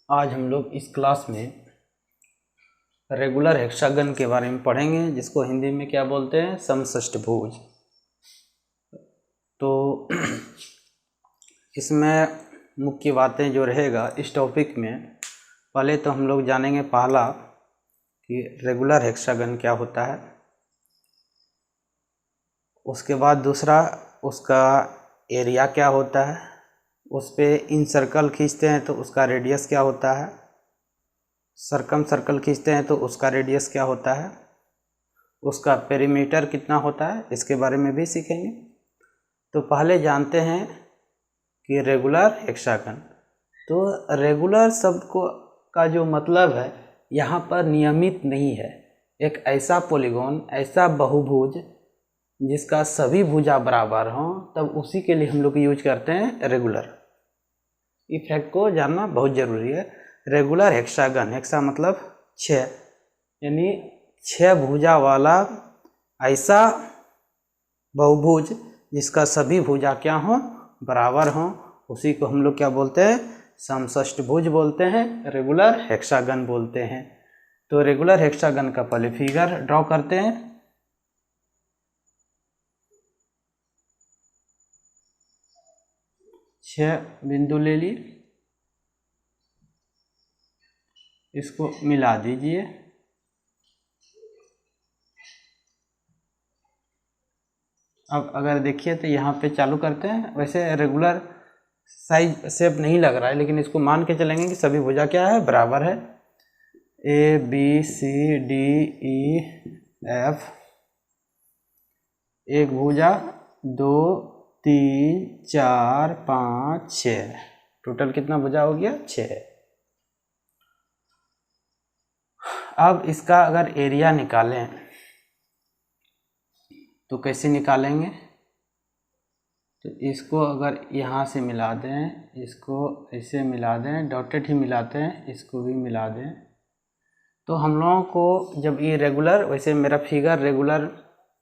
आज हम लोग इस क्लास में रेगुलर हेक्सागन के बारे में पढ़ेंगे, जिसको हिंदी में क्या बोलते हैं, समषष्ठभुज। तो इसमें मुख्य बातें जो रहेगा इस टॉपिक में, पहले तो हम लोग जानेंगे पहला कि रेगुलर हेक्सागन क्या होता है। उसके बाद दूसरा, उसका एरिया क्या होता है। उस पे इन सर्कल खींचते हैं तो उसका रेडियस क्या होता है। सरकम सर्कल खींचते हैं तो उसका रेडियस क्या होता है। उसका पेरीमीटर कितना होता है, इसके बारे में भी सीखेंगे। तो पहले जानते हैं कि रेगुलर हेक्सागन। तो रेगुलर शब्द का जो मतलब है, यहाँ पर नियमित नहीं है। एक ऐसा पॉलीगॉन, ऐसा बहुभुज जिसका सभी भुजा बराबर हों, तब उसी के लिए हम लोग यूज करते हैं रेगुलर। इफेक्ट को जानना बहुत ज़रूरी है। रेगुलर हेक्सागन, हेक्सा मतलब 6, यानी 6 भुजा वाला ऐसा बहुभुज जिसका सभी भुजा क्या हो, बराबर हो, उसी को हम लोग क्या बोलते हैं, समषष्ठभुज बोलते हैं, रेगुलर हेक्सागन बोलते हैं। तो रेगुलर हेक्सागन का पहले फिगर ड्रॉ करते हैं। छह बिंदु ले लिए, इसको मिला दीजिए। अब अगर देखिए तो यहाँ पे चालू करते हैं। वैसे रेगुलर साइज शेप नहीं लग रहा है, लेकिन इसको मान के चलेंगे कि सभी भुजा क्या है, बराबर है। A B C D E F, एक भुजा 2 3 4 5 6, टोटल कितना भुजा हो गया, 6। अब इसका अगर एरिया निकालें तो कैसे निकालेंगे। तो इसको अगर यहाँ से मिला दें, इसको ऐसे मिला दें, डॉटेड ही मिलाते हैं, इसको भी मिला दें, तो हम लोगों को जब ये रेगुलर, वैसे मेरा फिगर रेगुलर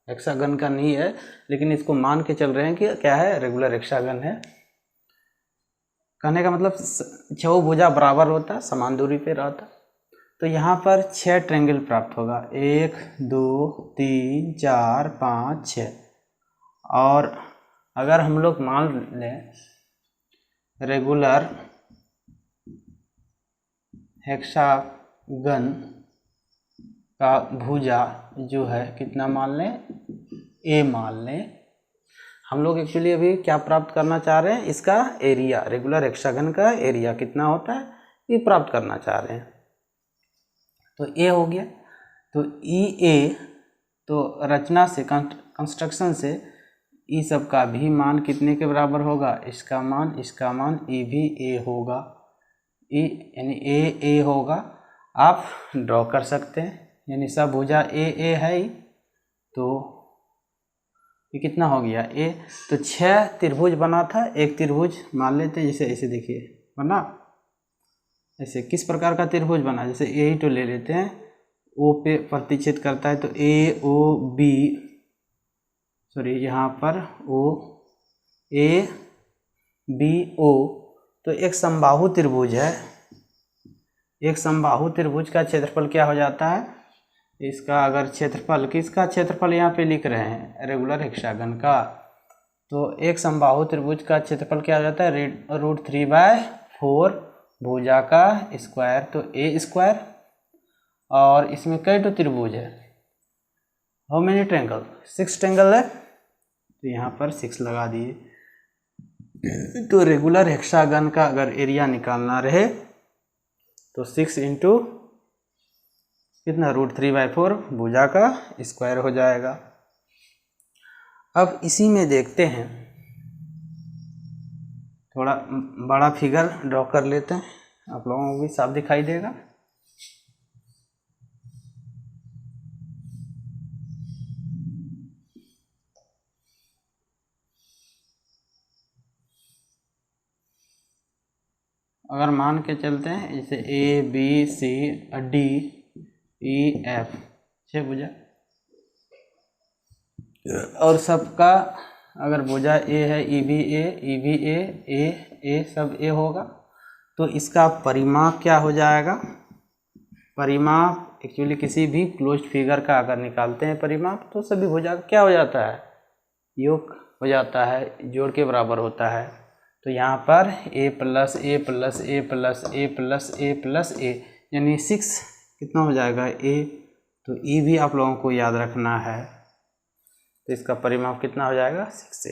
हेक्सागन का नहीं है, लेकिन इसको मान के चल रहे हैं कि क्या है, रेगुलर हेक्सागन है। कहने का मतलब 6 भुजा बराबर होता, समान दूरी पे रहता। तो यहाँ पर 6 ट्रायंगल प्राप्त होगा, 1 2 3 4 5 6। और अगर हम लोग मान लें रेगुलर हेक्सागन का भुजा जो है कितना मान लें, ए मान लें। हम लोग एक्चुअली अभी क्या प्राप्त करना चाह रहे हैं, इसका एरिया, रेगुलर हेक्सागन का एरिया कितना होता है, ये प्राप्त करना चाह रहे हैं। तो ए हो गया। तो ई ए, तो रचना से, कंस्ट्रक्शन से ई सब का भी मान कितने के बराबर होगा, इसका मान ई भी ए होगा। ई यानी ए होगा। आप ड्रॉ कर सकते हैं, यानी सब भुजा ए है ही। तो ये कितना हो गया, ए। तो 6 त्रिभुज बना था, एक त्रिभुज मान लेते हैं, जैसे ऐसे देखिए बना। ऐसे किस प्रकार का त्रिभुज बना, जैसे ए ही तो ले लेते हैं, ओ पे प्रतिच्छेद करता है, तो ए ओ बी, सॉरी यहाँ पर ओ ए बी ओ, तो एक समबाहु त्रिभुज है। एक समबाहु त्रिभुज का क्षेत्रफल क्या हो जाता है, इसका अगर क्षेत्रफल, किसका क्षेत्रफल यहाँ पे लिख रहे हैं, रेगुलर हेक्सागन का, तो एक समबाहु त्रिभुज का क्षेत्रफल क्या हो जाता है, √3/4 भुजा का स्क्वायर, तो ए स्क्वायर। और इसमें कई तो त्रिभुज है, हाउ मेनी ट्रायंगल, 6 ट्रायंगल है, तो यहाँ पर 6 लगा दिए। तो रेगुलर हेक्सागन का अगर एरिया निकालना रहे तो 6 इंटू कितना, √3/4 भुजा का स्क्वायर हो जाएगा। अब इसी में देखते हैं, थोड़ा बड़ा फिगर ड्रॉ कर लेते हैं, आप लोगों को भी साफ दिखाई देगा। अगर मान के चलते हैं, जैसे A B C D E F, 6 भुजा, और सबका अगर भुजा ए है, ई भी ए सब ए होगा। तो इसका परिमाप क्या हो जाएगा? परिमाप एक्चुअली किसी भी क्लोज्ड फिगर का अगर निकालते हैं परिमाप तो सभी भुजा क्या हो जाता है? योग हो जाता है, जोड़ के बराबर होता है। तो यहाँ पर a plus A plus A plus A plus A plus A यानी 6 कितना हो जाएगा? a। तो e भी आप लोगों को याद रखना है। तो इसका परिमाप कितना हो जाएगा? 6 से।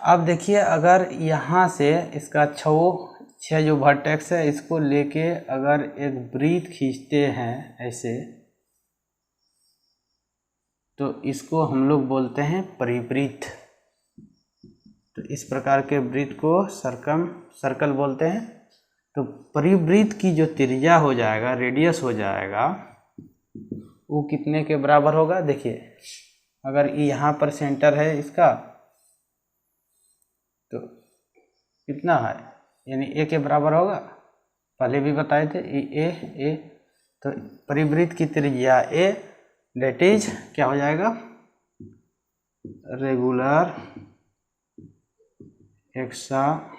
अब देखिए अगर यहाँ से इसका 6 जो वर्टेक्स है इसको लेके अगर एक वृत्त खींचते हैं ऐसे, तो इसको हम लोग बोलते हैं परिवृत्त। तो इस प्रकार के वृत्त को सर्कल बोलते हैं। तो परिवृत्त की जो त्रिज्या हो जाएगा, रेडियस हो जाएगा, वो कितने के बराबर होगा? देखिए अगर यहाँ पर सेंटर है इसका तो कितना है? यानी a के बराबर होगा। पहले भी बताए थे a। तो परिवृत्त की त्रिज्या a, डेट इज क्या हो जाएगा? रेगुलर हेक्सागन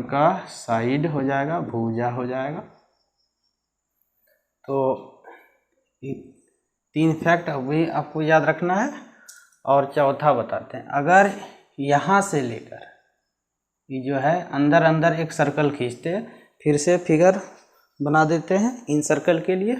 का साइड हो जाएगा, भुजा हो जाएगा। तो 3 फैक्ट अभी आपको याद रखना है। और चौथा बताते हैं, अगर यहाँ से लेकर ये जो है अंदर अंदर एक सर्कल खींचते हैं, फिर से फिगर बना देते हैं इन सर्कल के लिए।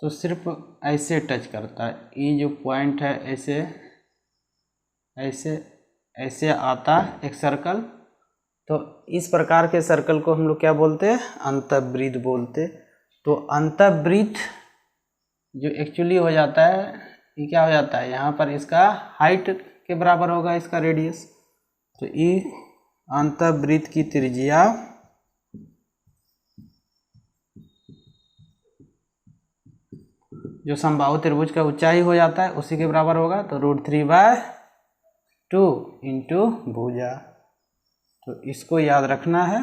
तो सिर्फ ऐसे टच करता है, ये जो पॉइंट है ऐसे ऐसे ऐसे आता है एक सर्कल। तो इस प्रकार के सर्कल को हम लोग क्या बोलते हैं? अंतःवृत्त बोलते। तो अंतःवृत्त जो एक्चुअली हो जाता है, ये क्या हो जाता है? यहाँ पर इसका हाइट के बराबर होगा इसका रेडियस। तो ये अंतःवृत्त की त्रिज्या जो समबाहु त्रिभुज का ऊंचाई हो जाता है उसी के बराबर होगा। तो √3/2 इंटू भुजा। तो इसको याद रखना है।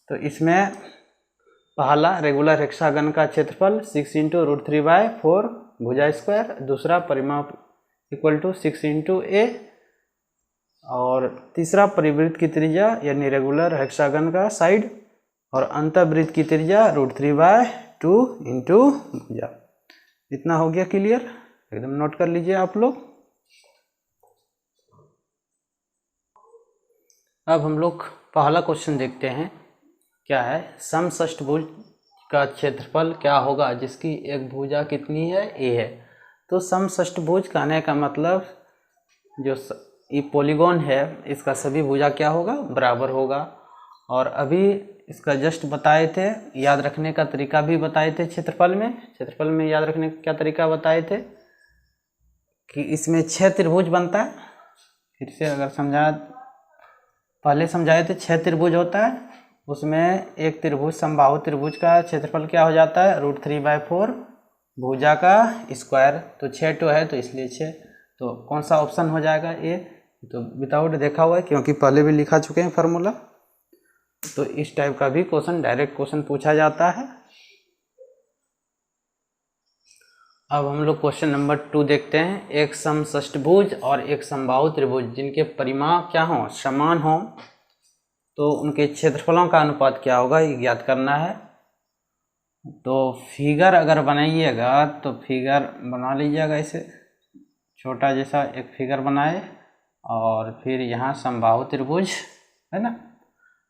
तो इसमें पहला रेगुलर हेक्सागन का क्षेत्रफल 6 इंटू √3/4 भुजा स्क्वायर, दूसरा परिमाप इक्वल टू 6 इंटू a, और तीसरा परिवृत्त की त्रिज्या यानी रेगुलर हेक्सागन का साइड, और अंतःवृत्त की त्रिज्या √3/2 इंटू भुजा। इतना हो गया क्लियर? एकदम नोट कर लीजिए आप लोग। अब हम लोग पहला क्वेश्चन देखते हैं। क्या है? समषष्ठभुज का क्षेत्रफल क्या होगा जिसकी एक भुजा कितनी है? a है। तो समषष्ठभुज कहने का मतलब जो ये पॉलीगॉन है इसका सभी भुजा क्या होगा? बराबर होगा। और अभी इसका जस्ट बताए थे, याद रखने का तरीका भी बताए थे। क्षेत्रफल में याद रखने का क्या तरीका बताए थे कि इसमें 6 त्रिभुज बनता है। फिर से अगर पहले समझाए थे 6 त्रिभुज होता है, उसमें एक त्रिभुज समबाहु त्रिभुज का क्षेत्रफल क्या हो जाता है? √3/4 भुजा का स्क्वायर। तो 6 टू है तो इसलिए 6। तो कौन सा ऑप्शन हो जाएगा? ए। तो विदाउट देखा हुआ है क्योंकि पहले भी लिखा चुके हैं फार्मूला। तो इस टाइप का भी क्वेश्चन, डायरेक्ट क्वेश्चन पूछा जाता है। अब हम लोग क्वेश्चन नंबर 2 देखते हैं। एक समषष्ठभुज और एक समबाहु त्रिभुज जिनके परिमाप क्या हो? समान हो, तो उनके क्षेत्रफलों का अनुपात क्या होगा ये ज्ञात करना है। तो फिगर अगर बनाइएगा तो फिगर बना लीजिएगा, ऐसे छोटा जैसा एक फिगर बनाए, और फिर यहाँ समबाहु त्रिभुज है ना।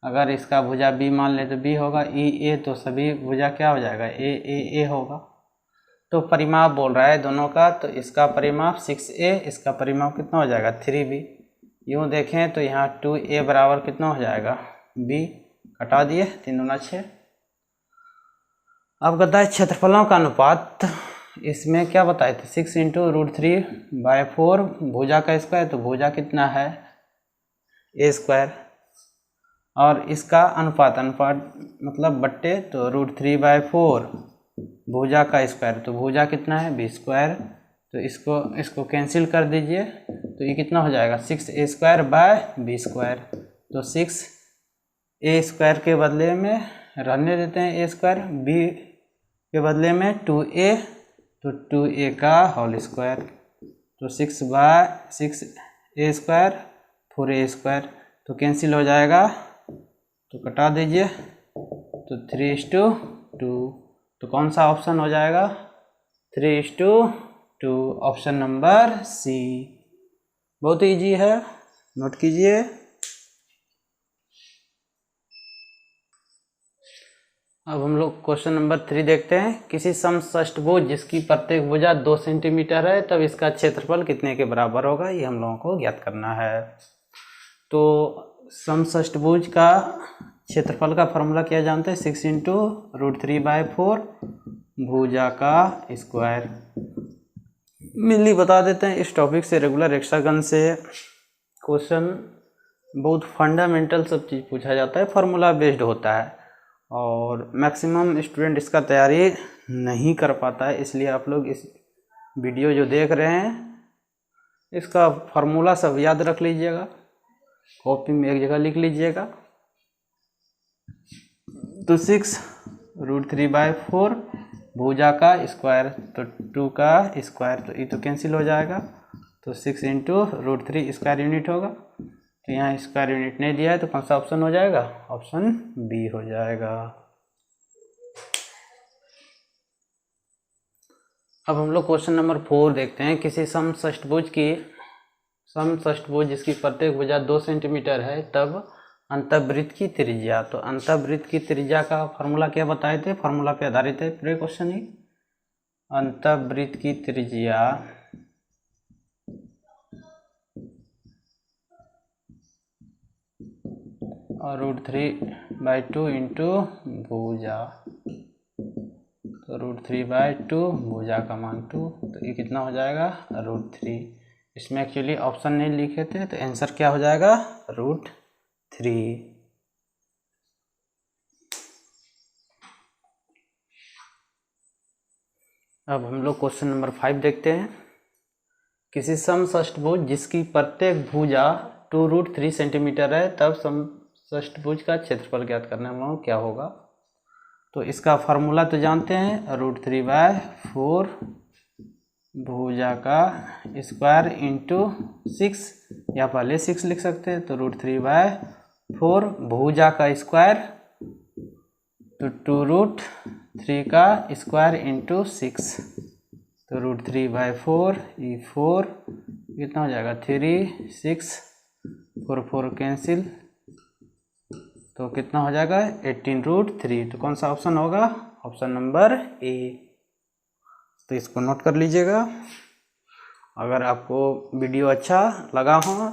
अगर इसका भुजा b मान ले तो b होगा, e a, तो सभी भुजा क्या हो जाएगा? a होगा। तो परिमाप बोल रहा है दोनों का, तो इसका परिमाप 6a, इसका परिमाप कितना हो जाएगा? 3b। यूँ देखें तो यहाँ 2a बराबर कितना हो जाएगा? b। कटा दिए, 3 दूना 6। अब कहता है क्षेत्रफलों का अनुपात। इसमें क्या बताए थे? 6 इंटू √3/4 भुजा का स्क्वायर। तो भुजा कितना है? a square. और इसका अनुपात मतलब बट्टे, तो √3/4 भुजा का स्क्वायर। तो भुजा कितना है? b square. तो इसको कैंसिल कर दीजिए, तो ये कितना हो जाएगा 6a² बाय b²। तो 6a² के बदले में रहने देते हैं a², b के बदले में 2a, तो 2a का होल स्क्वायर। तो 6a², 4a², तो कैंसिल हो जाएगा, तो कटा दीजिए, तो 3:2। तो कौन सा ऑप्शन हो जाएगा 3:2, ऑप्शन नंबर सी। बहुत इजी है, नोट कीजिए। अब हम लोग क्वेश्चन नंबर 3 देखते हैं। किसी समषष्टभुज जिसकी प्रत्येक भुजा 2 सेंटीमीटर है तब इसका क्षेत्रफल कितने के बराबर होगा, ये हम लोगों को ज्ञात करना है। तो समषष्टभुज का क्षेत्रफल का फॉर्मूला क्या जानते हैं, 6 × √3/4 भुजा का स्क्वायर। मिली बता देते हैं, इस टॉपिक से रेगुलर हेक्सागन से क्वेश्चन बहुत फंडामेंटल सब चीज़ पूछा जाता है, फार्मूला बेस्ड होता है और मैक्सिमम स्टूडेंट इसका तैयारी नहीं कर पाता है। इसलिए आप लोग इस वीडियो जो देख रहे हैं इसका फार्मूला सब याद रख लीजिएगा, कॉपी में एक जगह लिख लीजिएगा। तो 6 √3/4 भुजा का स्क्वायर, तो 2 का स्क्वायर, तो ये तो कैंसिल हो जाएगा, तो 6 × √3 स्क्वायर यूनिट होगा। तो यहाँ स्क्वायर यूनिट नहीं दिया है, तो कौन सा ऑप्शन हो जाएगा, ऑप्शन बी हो जाएगा। अब हम लोग क्वेश्चन नंबर 4 देखते हैं। किसी समषष्टभुज जिसकी प्रत्येक भुजा 2 सेंटीमीटर है तब अंतःवृत्त की त्रिज्या। तो अंतःवृत्त की त्रिज्या का फॉर्मूला क्या बताए थे, फॉर्मूला पे आधारित है पूरे क्वेश्चन ही। अंतःवृत्त की त्रिज्या और √3/2 × भुजा, तो √3/2 भुजा का मान 2, तो ये कितना हो जाएगा √3। इसमें एक्चुअली ऑप्शन नहीं लिखे थे, तो आंसर क्या हो जाएगा √3। अब हम लोग क्वेश्चन नंबर 5 देखते हैं। किसी समषष्टभुज जिसकी प्रत्येक भुजा 2√3 सेंटीमीटर है तब समषष्टभुज का क्षेत्रफल ज्ञात करना है, क्या होगा। तो इसका फार्मूला तो जानते हैं, √3/4 भुजा का स्क्वायर × 6, या पहले 6 लिख सकते हैं, तो √3/4 भुजा का स्क्वायर, तो 2√3 का स्क्वायर × 6, तो √3/4, ये 4 कितना हो जाएगा 3, 6, 4 कैंसिल, तो कितना हो जाएगा 18√3। तो कौन सा ऑप्शन होगा, ऑप्शन नंबर ए। तो इसको नोट कर लीजिएगा। अगर आपको वीडियो अच्छा लगा हो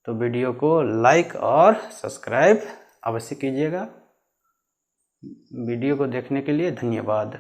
तो वीडियो को लाइक और सब्सक्राइब अवश्य कीजिएगा। वीडियो को देखने के लिए धन्यवाद।